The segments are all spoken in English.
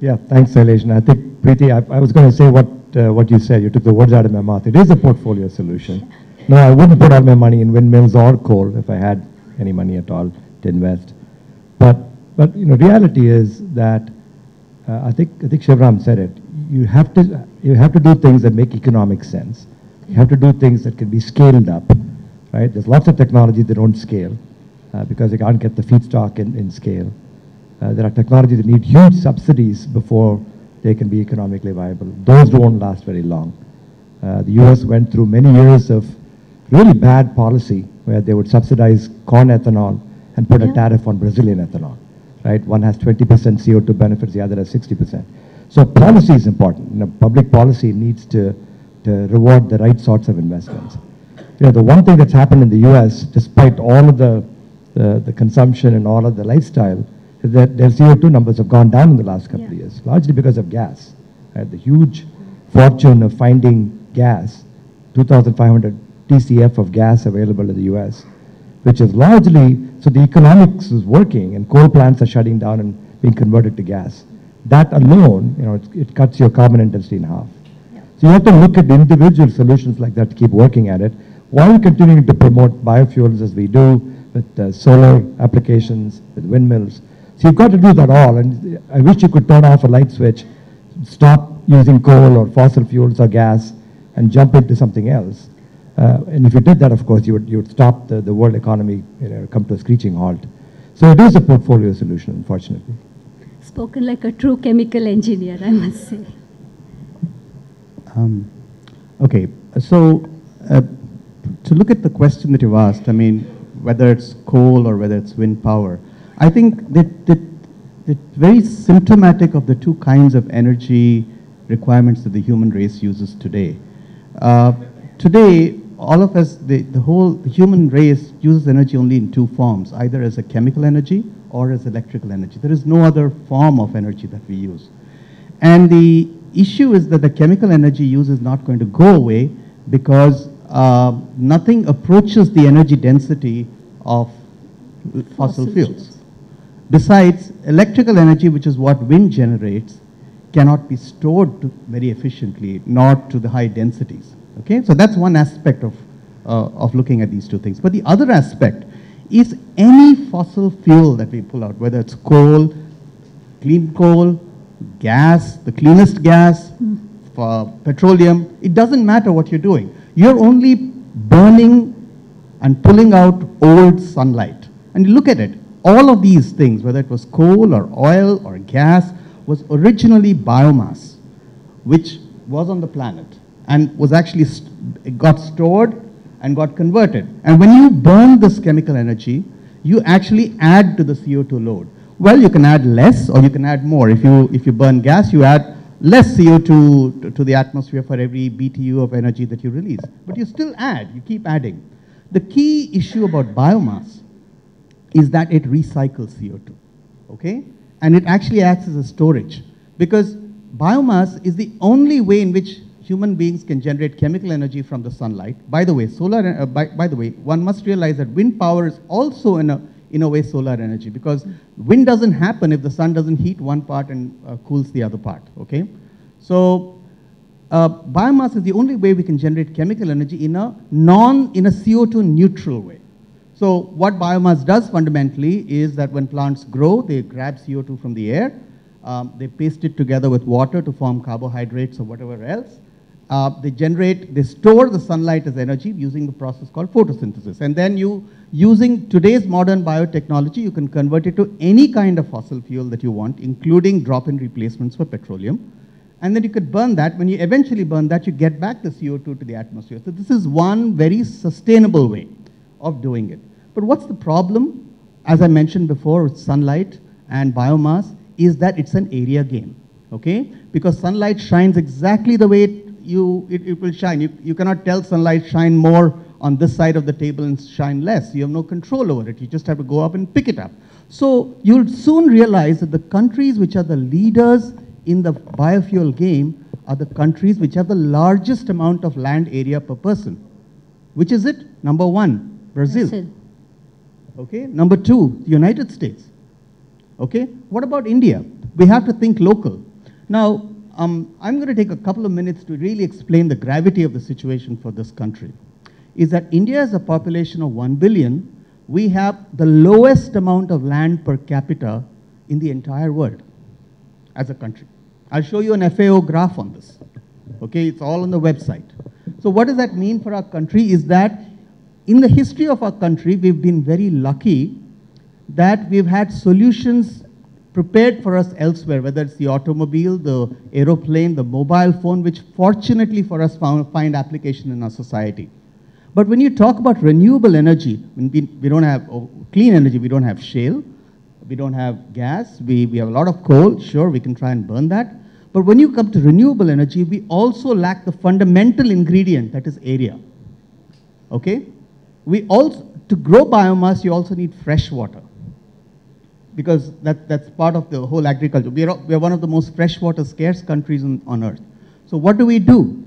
Yeah, thanks, Shailesh. And I think, Preeti, I was going to say what you said. You took the words out of my mouth. It is a portfolio solution. No, I wouldn't put all my money in windmills or coal if I had any money at all to invest. But reality is that I think Shivram said it. You have to do things that make economic sense. You have to do things that can be scaled up, right? There's lots of technology that don't scale because they can't get the feedstock in scale. There are technologies that need huge subsidies before they can be economically viable. Those don't last very long. The US went through many years of really bad policy where they would subsidize corn ethanol and put a tariff on Brazilian ethanol, right? One has 20% CO2 benefits, the other has 60%. So policy is important. Public policy needs to reward the right sorts of investments. The one thing that's happened in the US, despite all of the consumption and all of the lifestyle, is that their CO2 numbers have gone down in the last couple of years, largely because of gas. Right? The huge fortune of finding gas, 2,500 TCF of gas available in the US, which is largely, so the economics is working and coal plants are shutting down and being converted to gas. That alone, it cuts your carbon intensity in half. So you have to look at individual solutions like that to keep working at it, while continuing to promote biofuels as we do with solar applications, with windmills. So you've got to do that all, and I wish you could turn off a light switch, stop using coal or fossil fuels or gas, and jump into something else. And if you did that, of course, you would stop the world economy, come to a screeching halt. So it is a portfolio solution, unfortunately. Spoken like a true chemical engineer, I must say. Okay, so to look at the question that you've asked, I mean, whether it's coal or whether it's wind power, I think that it's very symptomatic of the two kinds of energy requirements that the human race uses today. Today, all of us, the human race uses energy only in two forms, either as a chemical energy or as electrical energy. There is no other form of energy that we use. And the issue is that the chemical energy use is not going to go away because nothing approaches the energy density of fossil fuels. Besides, electrical energy, which is what wind generates, cannot be stored very efficiently, not to the high densities. Okay, so that's one aspect of looking at these two things. But the other aspect is any fossil fuel that we pull out, whether it's coal, clean coal, gas, the cleanest gas, petroleum, it doesn't matter what you're doing. You're only burning and pulling out old sunlight. And you look at it, all of these things, whether it was coal or oil or gas, was originally biomass, which was on the planet and was actually, it got stored and got converted. And when you burn this chemical energy, you actually add to the CO2 load. Well, you can add less or you can add more. If you burn gas, you add less CO2 to the atmosphere for every BTU of energy that you release. But you still add, you keep adding. The key issue about biomass is that it recycles CO2, okay? And it actually acts as a storage, because biomass is the only way in which human beings can generate chemical energy from the sunlight. By the way, by the way, one must realize that wind power is also in a way solar energy, because wind doesn't happen if the sun doesn't heat one part and cools the other part, okay? So biomass is the only way we can generate chemical energy in a CO2 neutral way. So what biomass does fundamentally is that when plants grow, they grab CO2 from the air, they paste it together with water to form carbohydrates or whatever else. They store the sunlight as energy using the process called photosynthesis. And then using today's modern biotechnology, you can convert it to any kind of fossil fuel that you want, including drop-in replacements for petroleum. And then you could burn that. When you eventually burn that, you get back the CO2 to the atmosphere. So this is one very sustainable way of doing it. But what's the problem, as I mentioned before, with sunlight and biomass, is that it's an area game, okay? Because sunlight shines exactly the way it will shine. You cannot tell sunlight shine more on this side of the table and shine less. You have no control over it. You just have to go up and pick it up. So you'll soon realize that the countries which are the leaders in the biofuel game are the countries which have the largest amount of land area per person. Which is it? Number one, Brazil. Okay. Number two, the United States. Okay. What about India? We have to think local. Now, I'm going to take a couple of minutes to really explain the gravity of the situation for this country. Is that India has a population of 1 billion. We have the lowest amount of land per capita in the entire world as a country. I'll show you an FAO graph on this. Okay, it's all on the website. So what does that mean for our country is that in the history of our country, we've been very lucky that we've had solutions prepared for us elsewhere, whether it's the automobile, the aeroplane, the mobile phone, which fortunately for us find application in our society. But when you talk about renewable energy, we don't have clean energy, we don't have shale, we don't have gas, we have a lot of coal, sure, we can try and burn that. But when you come to renewable energy, we also lack the fundamental ingredient, that is area. Okay? We also, to grow biomass, you also need fresh water, because that's part of the whole agriculture. We are one of the most freshwater scarce countries on earth. So what do?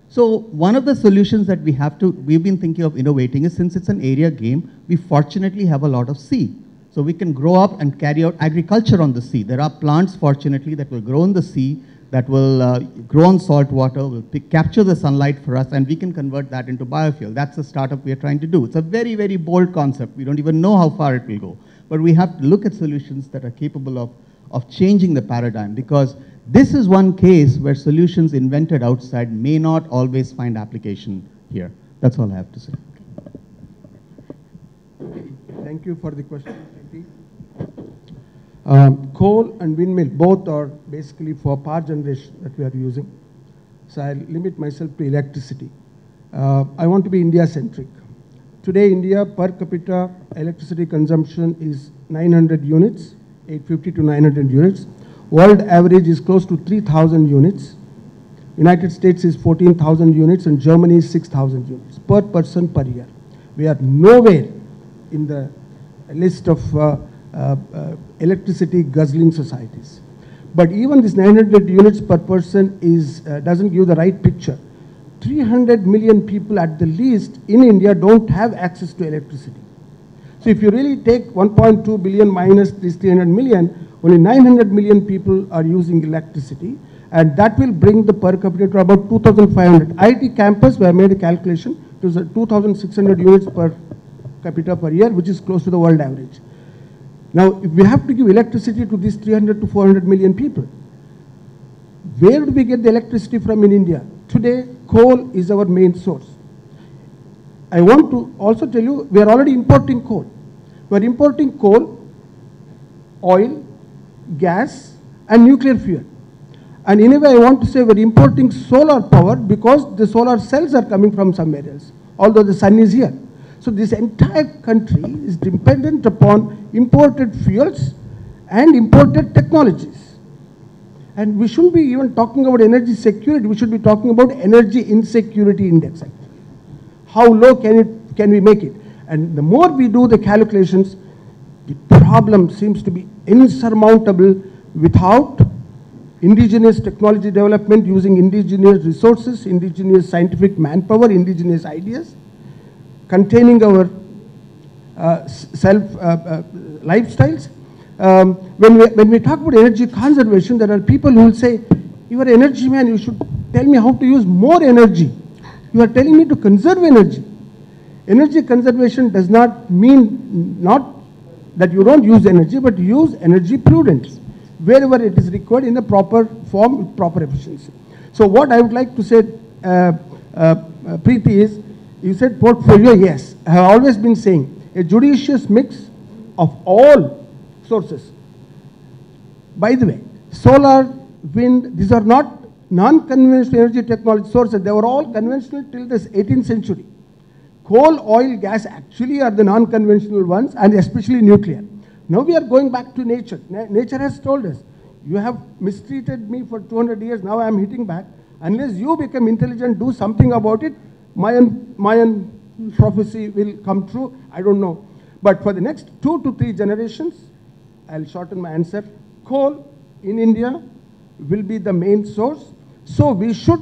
So one of the solutions that we've been thinking of innovating is, since it's an area game, we fortunately have a lot of sea. So we can grow up and carry out agriculture on the sea. There are plants, fortunately, that will grow in the sea, that will grow on salt water, will capture the sunlight for us, and we can convert that into biofuel. That's the startup we are trying to do. It's a very, very bold concept. We don't even know how far it will go. But we have to look at solutions that are capable of changing the paradigm, because this is one case where solutions invented outside may not always find application here. That's all I have to say. Thank you for the question. Coal and windmill, both are basically for power generation that we are using. So I'll limit myself to electricity. I want to be India-centric. Today, India per capita electricity consumption is 900 units, 850 to 900 units. World average is close to 3,000 units. United States is 14,000 units, and Germany is 6,000 units per person per year. We are nowhere in the list of electricity guzzling societies. But even this 900 units per person doesn't give the right picture. 300 million people at the least in India don't have access to electricity. So if you really take 1.2 billion minus this 300 million, only 900 million people are using electricity, and that will bring the per capita to about 2,500. IIT campus, we have made a calculation, it was 2,600 units per capita per year, which is close to the world average. Now, if we have to give electricity to these 300 to 400 million people, where do we get the electricity from in India? Today, coal is our main source. I want to also tell you, we are already importing coal. We are importing coal, oil, gas, and nuclear fuel. And in a way, I want to say we're importing solar power because the solar cells are coming from somewhere else, although the sun is here. So this entire country is dependent upon imported fuels and imported technologies. And we shouldn't be even talking about energy security, we should be talking about energy insecurity index. How low can we make it? And the more we do the calculations, the problem seems to be insurmountable without indigenous technology development using indigenous resources, indigenous scientific manpower, indigenous ideas, containing our lifestyles. When we talk about energy conservation, there are people who will say, you are an energy man, you should tell me how to use more energy. You are telling me to conserve energy. Energy conservation does not mean not that you don't use energy, but use energy prudently, wherever it is required in a proper form, with proper efficiency. So what I would like to say, Preeti, is, you said portfolio, yes. I have always been saying, a judicious mix of all sources. By the way, solar, wind, these are not non-conventional energy technology sources. They were all conventional till the 18th century. Coal, oil, gas actually are the non-conventional ones, and especially nuclear. Now we are going back to nature. Nature has told us, you have mistreated me for 200 years, now I am hitting back. Unless you become intelligent, do something about it, Mayan prophecy will come true, I don't know. But for the next 2 to 3 generations, I'll shorten my answer, coal in India will be the main source. So we should,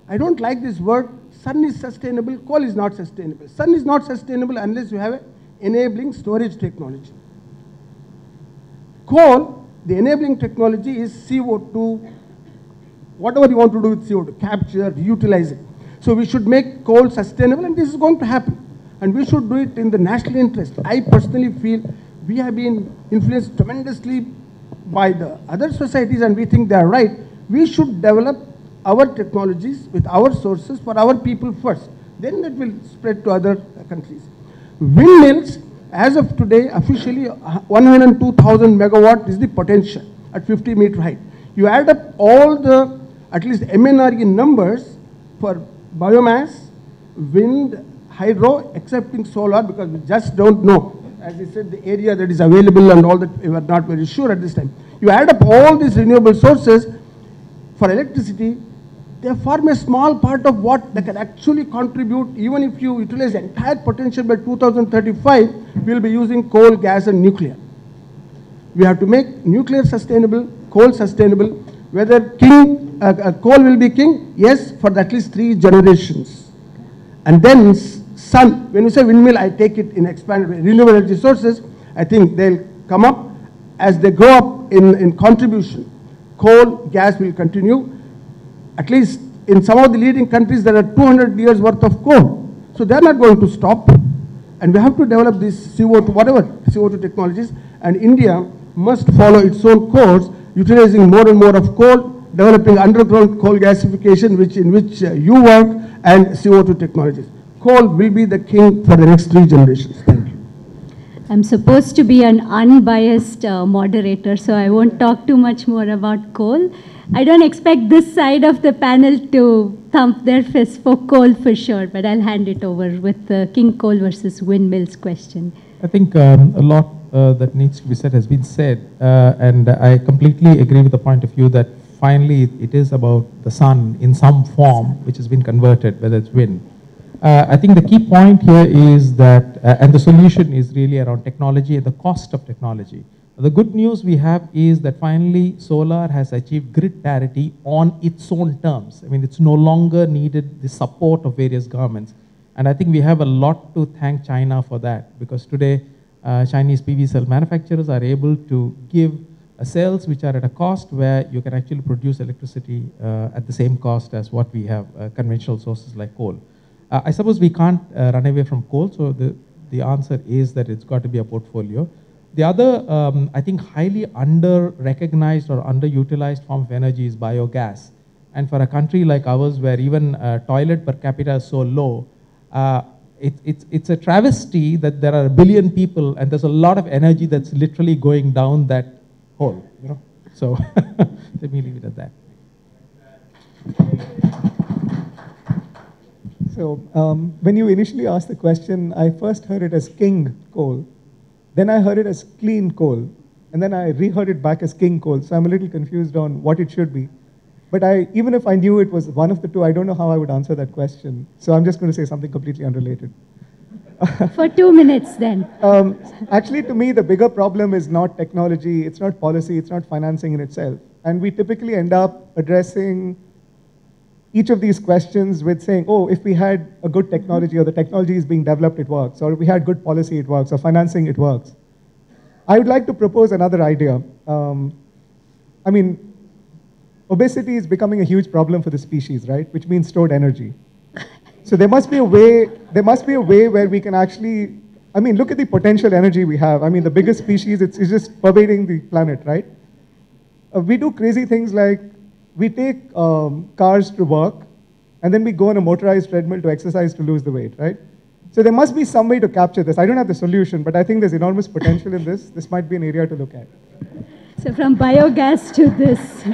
I don't like this word, sun is sustainable, coal is not sustainable. Sun is not sustainable unless you have an enabling storage technology. Coal, the enabling technology is CO2 Whatever you want to do with CO2, capture, reutilize it. So we should make coal sustainable, and this is going to happen. And we should do it in the national interest. I personally feel we have been influenced tremendously by the other societies, and we think they are right. We should develop our technologies with our sources for our people first. Then that will spread to other countries. Windmills, as of today, officially 102,000 megawatt is the potential at 50-meter height. You add up all the, at least MNRE numbers for biomass, wind, hydro, excepting solar, because we just don't know. As I said, the area that is available and all that, we are not very sure at this time. You add up all these renewable sources for electricity, they form a small part of what they can actually contribute. Even if you utilize the entire potential by 2035, we'll be using coal, gas, and nuclear. We have to make nuclear sustainable, coal sustainable. Whether coal will be king, yes, for at least 3 generations. And then sun, when you say windmill, I take it in expanded renewable energy sources. I think they'll come up as they go up in contribution. Coal, gas will continue. At least in some of the leading countries, there are 200 years worth of coal. So they're not going to stop. And we have to develop these CO2, whatever CO2 technologies. And India must follow its own course, utilizing more and more of coal, developing underground coal gasification, in which you work, and CO2 technologies. Coal will be the king for the next 3 generations. Thank you. I'm supposed to be an unbiased moderator, so I won't talk too much more about coal. I don't expect this side of the panel to thump their fist for coal for sure, but I'll hand it over with the king coal versus windmills question. I think a lot that needs to be said has been said, and I completely agree with the point of view that finally it is about the sun in some form which has been converted, whether it's wind. I think the key point here is that, and the solution is really around technology and the cost of technology. The good news we have is that finally solar has achieved grid parity on its own terms. I mean, it's no longer needed the support of various governments. And I think we have a lot to thank China for that, because today Chinese PV cell manufacturers are able to give cells which are at a cost where you can actually produce electricity at the same cost as what we have conventional sources like coal. I suppose we can't run away from coal, so the answer is that it's got to be a portfolio. The other, I think, highly under-recognized or underutilized form of energy is biogas. And for a country like ours, where even toilet per capita is so low, it's a travesty that there are 1 billion people and there's a lot of energy that's literally going down that hole. You know? So let me leave it at that. So when you initially asked the question, I first heard it as king coal. Then I heard it as clean coal. And then I reheard it back as king coal. So I'm a little confused on what it should be. But even if I knew it was one of the two, I don't know how I would answer that question. So I'm just going to say something completely unrelated. For 2 minutes then. Actually, to me, the bigger problem is not technology, it's not policy, it's not financing in itself. And we typically end up addressing each of these questions with saying, oh, if we had a good technology, or the technology is being developed, it works, or if we had good policy, it works, or financing, it works. I would like to propose another idea. I mean, obesity is becoming a huge problem for the species, right? Which means stored energy. So there must be a way where we can actually, I mean, look at the potential energy we have. I mean, the biggest species, it's just pervading the planet, right? We do crazy things like, we take cars to work, and then we go on a motorized treadmill to exercise to lose the weight, right? So there must be some way to capture this. I don't have the solution, but I think there's enormous potential in this. This might be an area to look at. So from biogas to this.